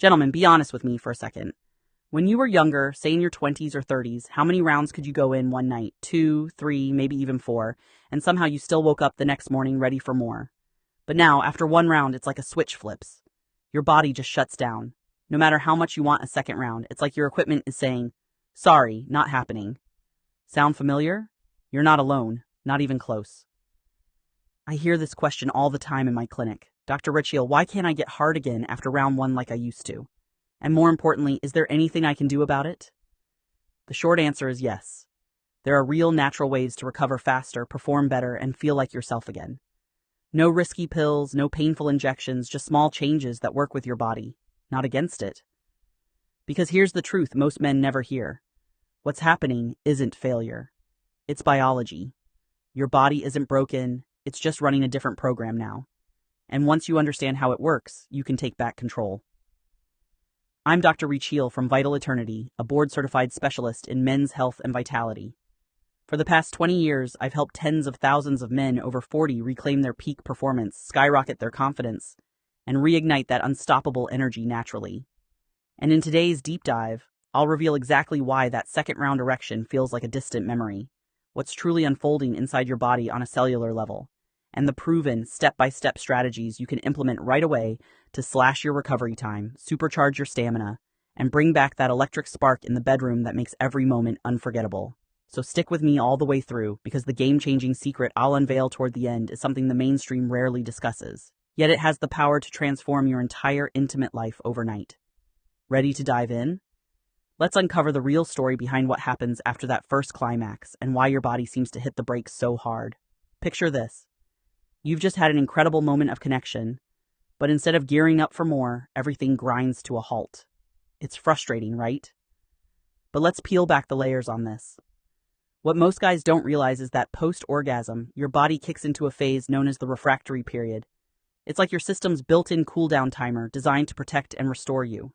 Gentlemen, be honest with me for a second. When you were younger, say in your 20s or 30s, how many rounds could you go in one night? 2, 3, maybe even 4, and somehow you still woke up the next morning ready for more. But now, after one round, it's like a switch flips. Your body just shuts down. No matter how much you want a second round, it's like your equipment is saying, sorry, not happening. Sound familiar? You're not alone, not even close. I hear this question all the time in my clinic. Dr. Recheal, why can't I get hard again after round 1 like I used to? And more importantly, is there anything I can do about it? The short answer is yes. There are real natural ways to recover faster, perform better, and feel like yourself again. No risky pills, no painful injections, just small changes that work with your body, not against it. Because here's the truth most men never hear. What's happening isn't failure. It's biology. Your body isn't broken, it's just running a different program now. And once you understand how it works, you can take back control. I'm Dr. Recheal from Vital Eternity, a board-certified specialist in men's health and vitality. For the past 20 years, I've helped tens of thousands of men over 40 reclaim their peak performance, skyrocket their confidence, and reignite that unstoppable energy naturally. And in today's deep dive, I'll reveal exactly why that second-round erection feels like a distant memory, what's truly unfolding inside your body on a cellular level, and the proven step-by-step strategies you can implement right away to slash your recovery time, supercharge your stamina, and bring back that electric spark in the bedroom that makes every moment unforgettable. So stick with me all the way through, because the game-changing secret I'll unveil toward the end is something the mainstream rarely discusses. Yet it has the power to transform your entire intimate life overnight. Ready to dive in? Let's uncover the real story behind what happens after that first climax and why your body seems to hit the brakes so hard. Picture this. You've just had an incredible moment of connection, but instead of gearing up for more, everything grinds to a halt. It's frustrating, right? But let's peel back the layers on this. What most guys don't realize is that post-orgasm, your body kicks into a phase known as the refractory period. It's like your system's built-in cool-down timer designed to protect and restore you.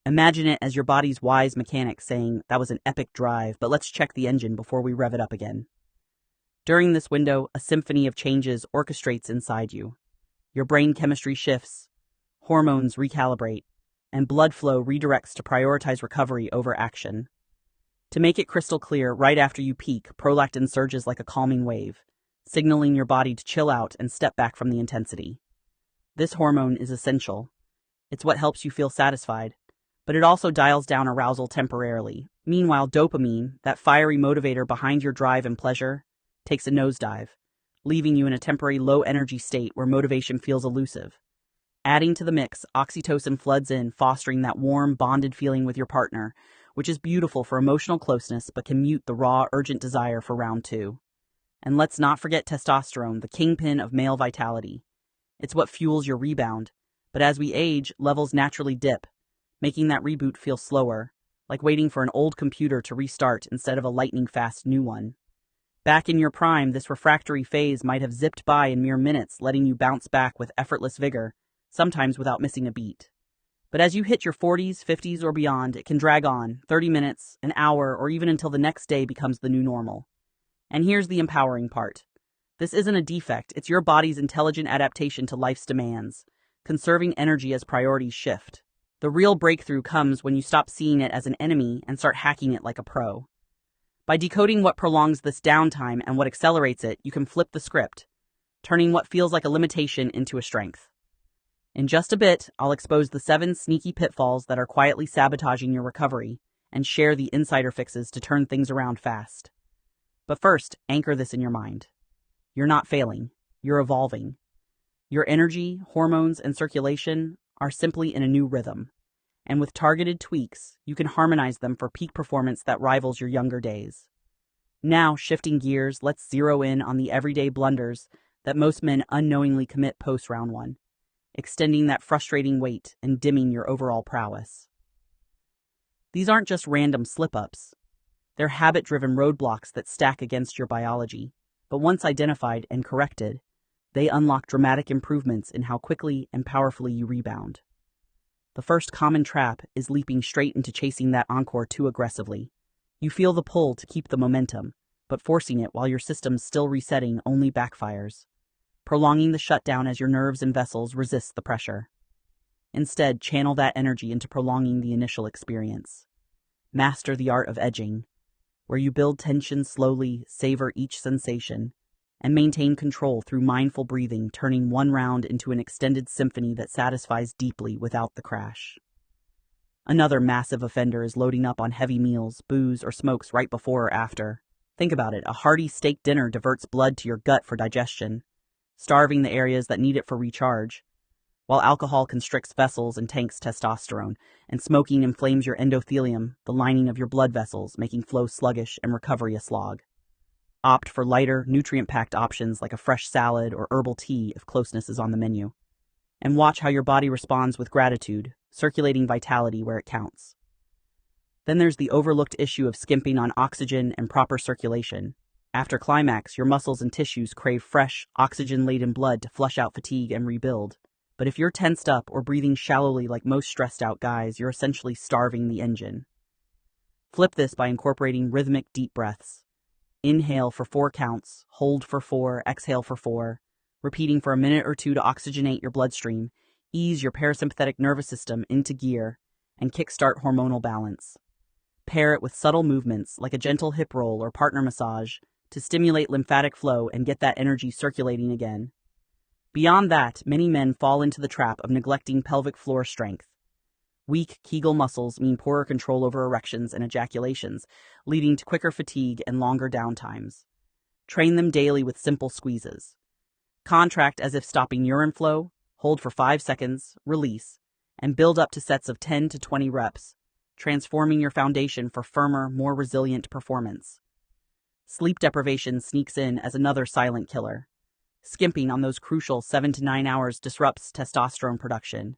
Imagine it as your body's wise mechanic saying, that was an epic drive, but let's check the engine before we rev it up again. During this window, a symphony of changes orchestrates inside you. Your brain chemistry shifts, hormones recalibrate, and blood flow redirects to prioritize recovery over action. To make it crystal clear, right after you peak, prolactin surges like a calming wave, signaling your body to chill out and step back from the intensity. This hormone is essential. It's what helps you feel satisfied, but it also dials down arousal temporarily. Meanwhile, dopamine, that fiery motivator behind your drive and pleasure, takes a nosedive, leaving you in a temporary low-energy state where motivation feels elusive. Adding to the mix, oxytocin floods in, fostering that warm, bonded feeling with your partner, which is beautiful for emotional closeness but can mute the raw, urgent desire for round 2. And let's not forget testosterone, the kingpin of male vitality. It's what fuels your rebound, but as we age, levels naturally dip, making that reboot feel slower, like waiting for an old computer to restart instead of a lightning-fast new one. Back in your prime, this refractory phase might have zipped by in mere minutes, letting you bounce back with effortless vigor, sometimes without missing a beat. But as you hit your 40s, 50s, or beyond, it can drag on, 30 minutes, an hour, or even until the next day becomes the new normal. And here's the empowering part. This isn't a defect, it's your body's intelligent adaptation to life's demands, conserving energy as priorities shift. The real breakthrough comes when you stop seeing it as an enemy and start hacking it like a pro. By decoding what prolongs this downtime and what accelerates it, you can flip the script, turning what feels like a limitation into a strength. In just a bit, I'll expose the 7 sneaky pitfalls that are quietly sabotaging your recovery and share the insider fixes to turn things around fast. But first, anchor this in your mind. You're not failing, you're evolving. Your energy, hormones, and circulation are simply in a new rhythm. And with targeted tweaks, you can harmonize them for peak performance that rivals your younger days. Now, shifting gears, let's zero in on the everyday blunders that most men unknowingly commit post-round 1, extending that frustrating wait and dimming your overall prowess. These aren't just random slip-ups. They're habit-driven roadblocks that stack against your biology, but once identified and corrected, they unlock dramatic improvements in how quickly and powerfully you rebound. The first common trap is leaping straight into chasing that encore too aggressively. You feel the pull to keep the momentum, but forcing it while your system's still resetting only backfires, prolonging the shutdown as your nerves and vessels resist the pressure. Instead, channel that energy into prolonging the initial experience. Master the art of edging, where you build tension slowly, savor each sensation, and maintain control through mindful breathing, turning one round into an extended symphony that satisfies deeply without the crash. Another massive offender is loading up on heavy meals, booze, or smokes right before or after. Think about it, a hearty steak dinner diverts blood to your gut for digestion, starving the areas that need it for recharge, while alcohol constricts vessels and tanks testosterone, and smoking inflames your endothelium, the lining of your blood vessels, making flow sluggish and recovery a slog. Opt for lighter, nutrient-packed options like a fresh salad or herbal tea if closeness is on the menu. And watch how your body responds with gratitude, circulating vitality where it counts. Then there's the overlooked issue of skimping on oxygen and proper circulation. After climax, your muscles and tissues crave fresh, oxygen-laden blood to flush out fatigue and rebuild. But if you're tensed up or breathing shallowly like most stressed-out guys, you're essentially starving the engine. Flip this by incorporating rhythmic deep breaths. Inhale for 4 counts, hold for 4, exhale for 4, repeating for a minute or two to oxygenate your bloodstream, ease your parasympathetic nervous system into gear, and kickstart hormonal balance. Pair it with subtle movements like a gentle hip roll or partner massage to stimulate lymphatic flow and get that energy circulating again. Beyond that, many men fall into the trap of neglecting pelvic floor strength. Weak Kegel muscles mean poorer control over erections and ejaculations, leading to quicker fatigue and longer downtimes. Train them daily with simple squeezes. Contract as if stopping urine flow, hold for 5 seconds, release, and build up to sets of 10 to 20 reps, transforming your foundation for firmer, more resilient performance. Sleep deprivation sneaks in as another silent killer. Skimping on those crucial 7 to 9 hours disrupts testosterone production,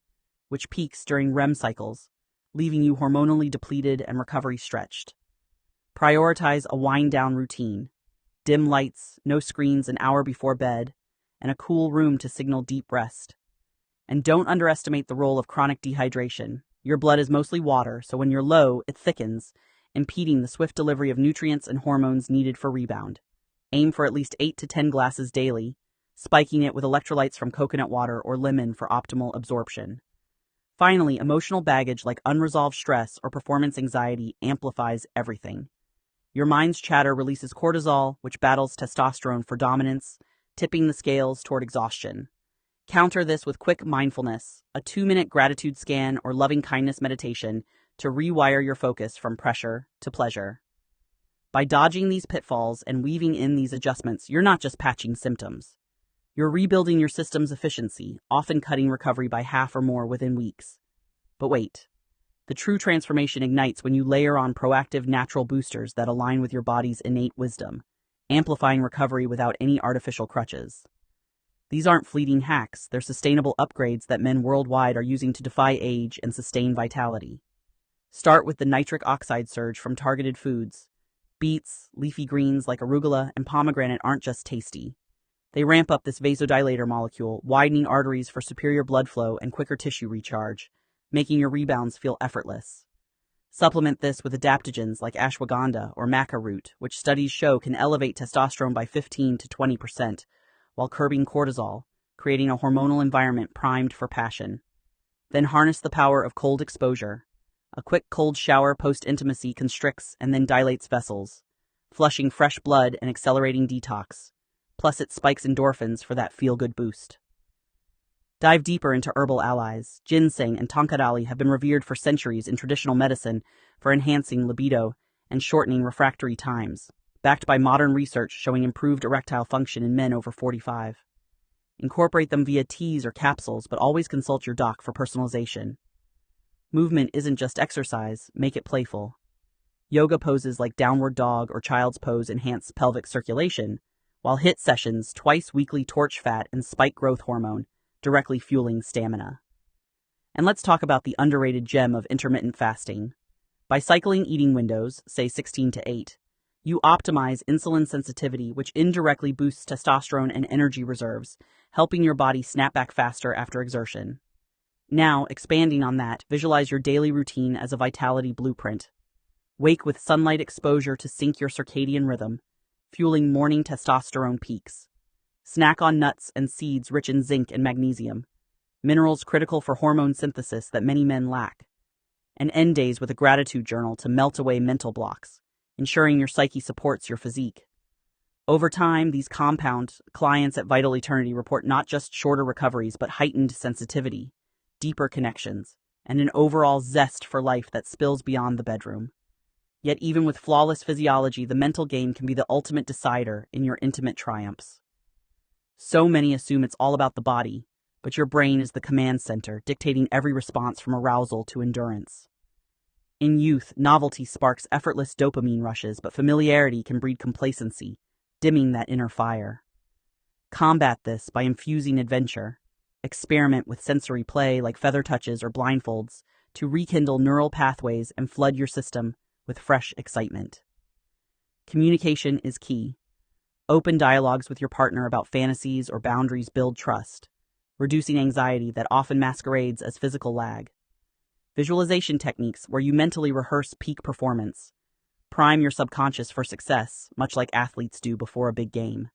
which peaks during REM cycles, leaving you hormonally depleted and recovery stretched. Prioritize a wind-down routine. Dim lights, no screens an hour before bed, and a cool room to signal deep rest. And don't underestimate the role of chronic dehydration. Your blood is mostly water, so when you're low, it thickens, impeding the swift delivery of nutrients and hormones needed for rebound. Aim for at least 8 to 10 glasses daily, spiking it with electrolytes from coconut water or lemon for optimal absorption. Finally, emotional baggage like unresolved stress or performance anxiety amplifies everything. Your mind's chatter releases cortisol, which battles testosterone for dominance, tipping the scales toward exhaustion. Counter this with quick mindfulness, a 2-minute gratitude scan or loving-kindness meditation to rewire your focus from pressure to pleasure. By dodging these pitfalls and weaving in these adjustments, you're not just patching symptoms. You're rebuilding your system's efficiency, often cutting recovery by half or more within weeks. But wait, the true transformation ignites when you layer on proactive natural boosters that align with your body's innate wisdom, amplifying recovery without any artificial crutches. These aren't fleeting hacks, they're sustainable upgrades that men worldwide are using to defy age and sustain vitality. Start with the nitric oxide surge from targeted foods. Beets, leafy greens like arugula, and pomegranate aren't just tasty. They ramp up this vasodilator molecule, widening arteries for superior blood flow and quicker tissue recharge, making your rebounds feel effortless. Supplement this with adaptogens like ashwagandha or maca root, which studies show can elevate testosterone by 15 to 20%, while curbing cortisol, creating a hormonal environment primed for passion. Then harness the power of cold exposure. A quick cold shower post-intimacy constricts and then dilates vessels, flushing fresh blood and accelerating detox. Plus it spikes endorphins for that feel-good boost. Dive deeper into herbal allies. Ginseng and tonkadali have been revered for centuries in traditional medicine for enhancing libido and shortening refractory times, backed by modern research showing improved erectile function in men over 45. Incorporate them via teas or capsules, but always consult your doc for personalization. Movement isn't just exercise, make it playful. Yoga poses like downward dog or child's pose enhance pelvic circulation, while HIIT sessions twice weekly torch fat and spike growth hormone, directly fueling stamina. And let's talk about the underrated gem of intermittent fasting. By cycling eating windows, say 16 to 8, you optimize insulin sensitivity, which indirectly boosts testosterone and energy reserves, helping your body snap back faster after exertion. Now, expanding on that, visualize your daily routine as a vitality blueprint. Wake with sunlight exposure to sync your circadian rhythm, fueling morning testosterone peaks. Snack on nuts and seeds rich in zinc and magnesium. minerals critical for hormone synthesis that many men lack. And end days with a gratitude journal to melt away mental blocks, ensuring your psyche supports your physique. Over time, these compound clients at Vital Eternity report not just shorter recoveries, but heightened sensitivity, deeper connections, and an overall zest for life that spills beyond the bedroom. Yet even with flawless physiology, the mental game can be the ultimate decider in your intimate triumphs. So many assume it's all about the body, but your brain is the command center, dictating every response from arousal to endurance. In youth, novelty sparks effortless dopamine rushes, but familiarity can breed complacency, dimming that inner fire. Combat this by infusing adventure. Experiment with sensory play like feather touches or blindfolds to rekindle neural pathways and flood your system with fresh excitement. Communication is key. Open dialogues with your partner about fantasies or boundaries build trust, reducing anxiety that often masquerades as physical lag. Visualization techniques where you mentally rehearse peak performance. Prime your subconscious for success, much like athletes do before a big game.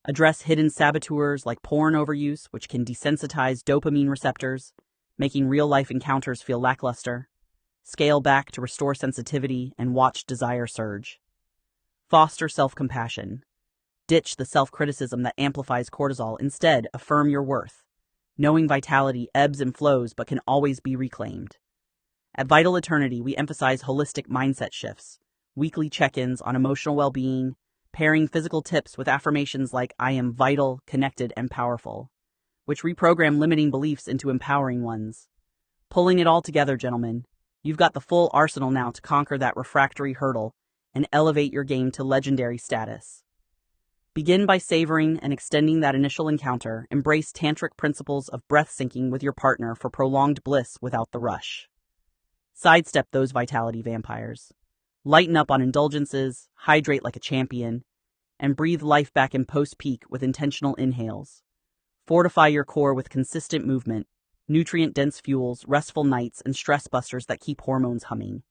Address hidden saboteurs like porn overuse, which can desensitize dopamine receptors, making real-life encounters feel lackluster. Scale back to restore sensitivity and watch desire surge. Foster self-compassion. Ditch the self-criticism that amplifies cortisol. Instead, affirm your worth, knowing vitality ebbs and flows but can always be reclaimed. At Vital Eternity, we emphasize holistic mindset shifts, weekly check-ins on emotional well-being, pairing physical tips with affirmations like "I am vital, connected, and powerful," which reprogram limiting beliefs into empowering ones. Pulling it all together, gentlemen, you've got the full arsenal now to conquer that refractory hurdle and elevate your game to legendary status. Begin by savoring and extending that initial encounter. Embrace tantric principles of breath syncing with your partner for prolonged bliss without the rush. Sidestep those vitality vampires. Lighten up on indulgences, hydrate like a champion, and breathe life back in post-peak with intentional inhales. Fortify your core with consistent movement, nutrient-dense fuels, restful nights, and stress busters that keep hormones humming.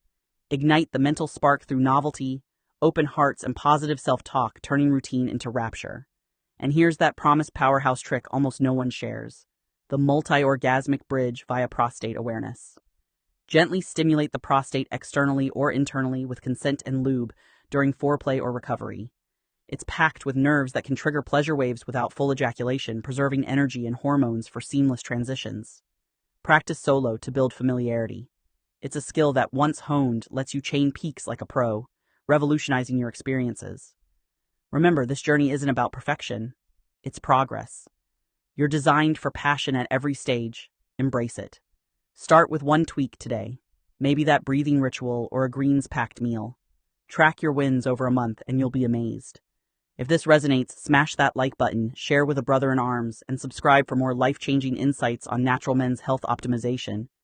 Ignite the mental spark through novelty, open hearts, and positive self-talk, turning routine into rapture. And here's that promised powerhouse trick almost no one shares: the multi-orgasmic bridge via prostate awareness. Gently stimulate the prostate externally or internally with consent and lube during foreplay or recovery. It's packed with nerves that can trigger pleasure waves without full ejaculation, preserving energy and hormones for seamless transitions. Practice solo to build familiarity. It's a skill that, once honed, lets you chain peaks like a pro, revolutionizing your experiences. Remember, this journey isn't about perfection. It's progress. You're designed for passion at every stage. Embrace it. Start with one tweak today, maybe that breathing ritual or a greens-packed meal. Track your wins over a month and you'll be amazed. If this resonates, smash that like button, share with a brother in arms, and subscribe for more life-changing insights on natural men's health optimization.